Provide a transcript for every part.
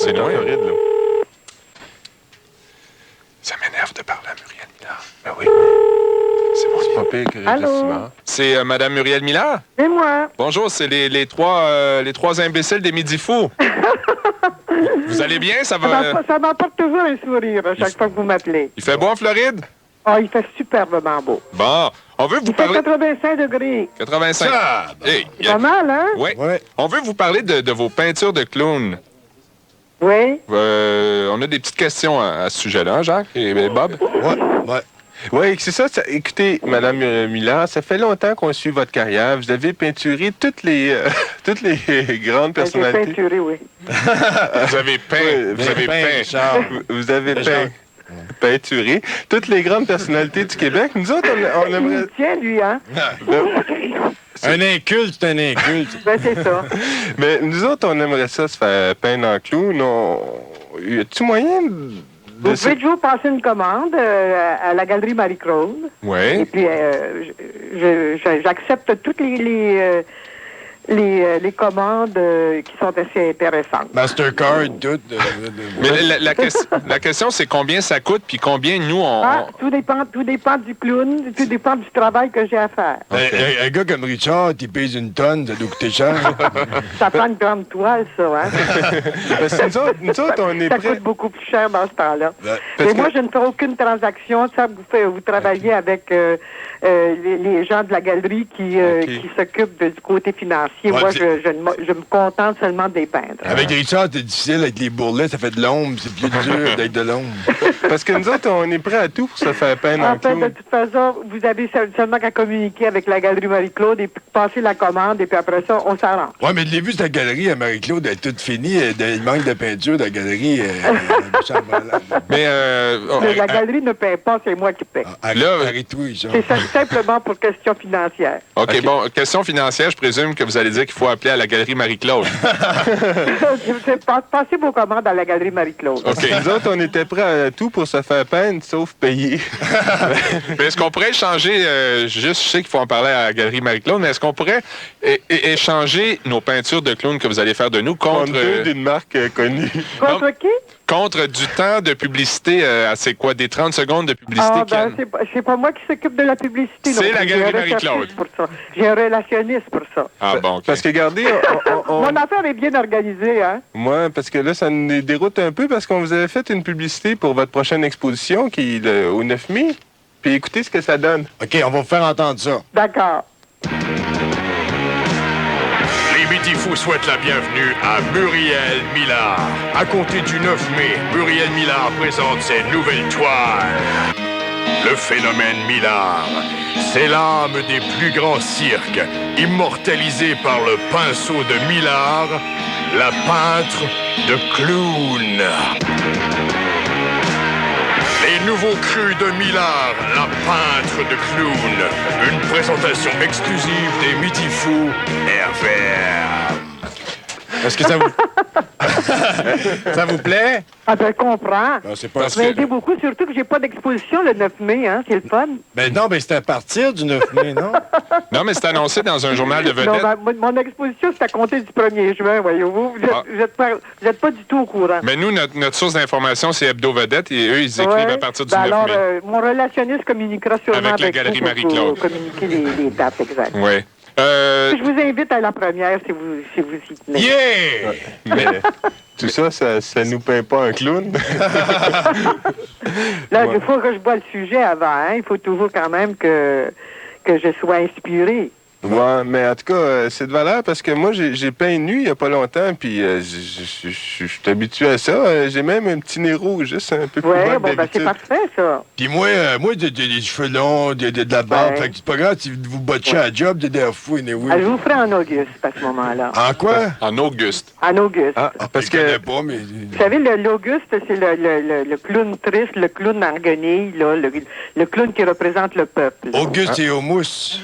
c'est en loin. Floride, là. Ça m'énerve de parler à Muriel Millard. Ben oui. C'est bon. C'est pas pire que Allô? Régis Simard. C'est Madame Muriel Millard? C'est moi. Bonjour, c'est les trois imbéciles des Midi Fous. Vous allez bien? Ça va? Ça m'apporte toujours un sourire à chaque fois que vous m'appelez. Il fait beau en Floride? Ah, il fait superbement beau. Bon, on veut vous Il fait parler... 85 degrés. 85. Hey, C'est pas mal, hein? Oui. Ouais. On veut vous parler de vos peintures de clowns. Oui. On a des petites questions à ce sujet-là, Jacques et Bob. Ouais. Oui, c'est ça, écoutez, Madame Millard, ça fait longtemps qu'on suit votre carrière. Vous avez peinturé toutes les grandes J'ai personnalités. peinturé, oui. Vous avez peint. Oui, Vous avez peint. Richard. Vous avez peinturé toutes les grandes personnalités du Québec. Nous autres, on Il aimerait... me tient, lui, hein? Un inculte, c'est un inculte. Ben, c'est ça. Mais nous autres, on aimerait ça se faire peindre en clown. Y a-tu moyen de... Vous pouvez toujours passer une commande à la Galerie Marie-Claude. Et Oui. puis, j'accepte toutes les commandes qui sont assez intéressantes. Mastercard, tout. Mais la question, c'est combien ça coûte, puis combien nous, Tout dépend du clown, tout dépend du travail que j'ai à faire. Un gars comme Richard, il pèse une tonne, ça doit coûter cher. Ça prend une grande toile, ça, hein? Parce que nous autres, on est Ça prêts... coûte beaucoup plus cher dans ce temps-là. Parce Mais moi, que- je ne fais aucune transaction. Ça, vous travaillez avec les gens de la galerie qui s'occupent du côté financier. Ouais, Moi, c'est- je me contente seulement des peindre. Avec Richard, c'est difficile avec les bourrelets, ça fait de l'ombre, c'est plus dur d'être de l'ombre. Parce que nous autres, on est prêts à tout pour se faire peindre en En fait, de clown. toute façon, vous avez seulement qu'à communiquer avec la Galerie Marie-Claude et puis passer la commande, et puis après ça, on s'arrange. Ouais, mais je l'ai vu, cette galerie à Marie-Claude, elle est toute finie. Il manque de peinture de la galerie. Mais Mais la galerie ne paie pas, c'est moi qui paie. Arrête-toi, Richard. C'est simplement pour question financière. OK, bon, question financière, je présume que vous allez dire qu'il faut appeler à la Galerie Marie-Claude. Passez vos commandes à la Galerie Marie-Claude. OK. Nous autres, on était prêts à tout pour se faire peindre, sauf payer. Mais est-ce qu'on pourrait échanger, je sais qu'il faut en parler à la Galerie Marie-Claude, mais est-ce qu'on pourrait échanger nos peintures de clowns que vous allez faire de nous Contre deux d'une marque connue. Contre qui? contre du temps de publicité, c'est quoi, des 30 secondes de publicité? Ah, ben, c'est pas moi qui s'occupe de la publicité. C'est non la plus. Galerie J'ai un Marie-Claude. recherchiste pour ça. J'ai un relationniste pour ça. Ah bon, OK. Parce que, regardez, Mon affaire est bien organisée, hein? moi, parce que là, ça nous déroute un peu parce qu'on vous avait fait une publicité pour votre prochaine exposition qui est au 9 mai. Puis écoutez ce que ça donne. OK, on va vous faire entendre ça. D'accord. Les Midi-Fous souhaitent la bienvenue à Muriel Millard. À compter du 9 mai, Muriel Millard présente ses nouvelles toiles. Le phénomène Millard, c'est l'âme des plus grands cirques, immortalisée par le pinceau de Millard, la peintre de clown. Les nouveaux crus de Millard, la peintre de clown. Une présentation exclusive des Midi-Fous RVR. Est-ce que ça vous... ça vous plaît? Ah, ben, je comprends. Non, c'est pas... Ça m'a aidé beaucoup, surtout que j'ai pas d'exposition le 9 mai, hein? C'est le fun. Ben non, ben c'est à partir du 9 mai, non? Non, mais c'est annoncé dans un journal de Non, vedettes. ben, mon exposition, c'est à compter du 1er juin, voyez-vous. Vous êtes pas du tout au courant. Mais nous, notre source d'information, c'est Hebdo Vedette, et eux, ils écrivent Ouais. à partir du Ben 9 alors, mai. mon relationniste communiquera sûrement Avec la avec Galerie vous pour Marie-Claude. communiquer les dates exactes. Oui. Je vous invite à la première si vous y tenez. Yeah! Mais tout ça, ça nous peint pas un clown. Là, il faut que je vois le sujet avant. Hein? Il faut toujours quand même que je sois inspiré. Ouais, mais en tout cas, c'est de valeur parce que moi, j'ai peint nu il y a pas longtemps, puis je suis habitué à ça. J'ai même un petit nez rouge, juste un peu plus Oui, bas bon, que ben c'est d'habitude. parfait, ça. Puis moi, j'ai des cheveux longs, de la barbe, Ouais. fait que c'est pas grave si vous botchez à la job, j'ai des fous, oui. Ah, je vous ferai en Auguste à ce moment-là. En quoi? En Auguste. En Auguste. Ah, parce Je connais que pas, mais... Vous savez, l'Auguste, c'est le clown triste, le clown en guenille, là, le clown qui représente le peuple. Auguste et Homus.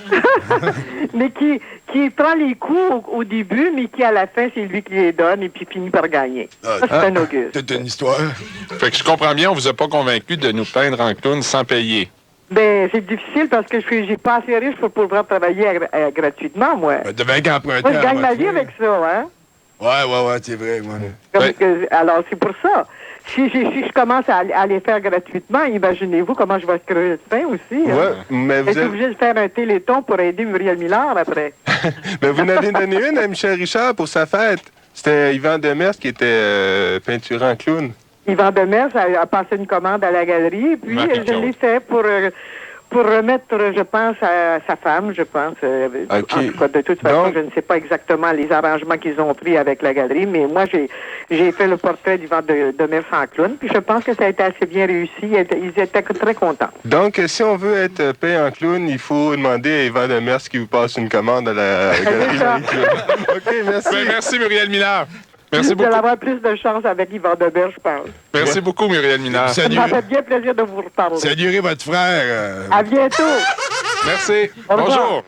Mais qui prend les coups au début, mais qui, à la fin, c'est lui qui les donne et puis finit par gagner. Ça, c'est un Auguste. Toute une histoire. Fait que je comprends bien, on vous a pas convaincu de nous peindre en clown sans payer. Ben, c'est difficile parce que j'ai pas assez riche pour pouvoir travailler gratuitement, moi. Ben, devais qu'emprunter Moi, je à gagne ma moitié. vie avec ça, hein? Ouais, c'est vrai. Alors, c'est pour ça. Si je commence à les faire gratuitement, imaginez-vous comment je vais se crever le pain aussi. Hein? Ouais, mais vous Êtes obligé de faire un téléthon pour aider Muriel Millard après. Mais vous en avez donné une à Michel Richard pour sa fête. C'était Yvan Demers qui était peinturé en clown. Yvan Demers a passé une commande à la galerie, puis je l'ai fait pour remettre, je pense, à sa femme, je pense. En tout cas, de toute façon, je ne sais pas exactement les arrangements qu'ils ont pris avec la galerie, mais moi, j'ai fait le portrait d'Yvan Demers en clown, puis je pense que ça a été assez bien réussi. Ils étaient très contents. Donc, si on veut être peint en clown, il faut demander à Yvan Demers qui vous passe une commande à la galerie Marie-Claude. OK, merci. Ben, merci, Muriel Millard. Merci beaucoup. Vous allez avoir plus de chance avec Yvan Demers, je pense. Merci beaucoup, Muriel Millard. Ça m'a fait bien plaisir de vous reparler. Saluez votre frère. À bientôt. Merci. Au revoir. Bonjour.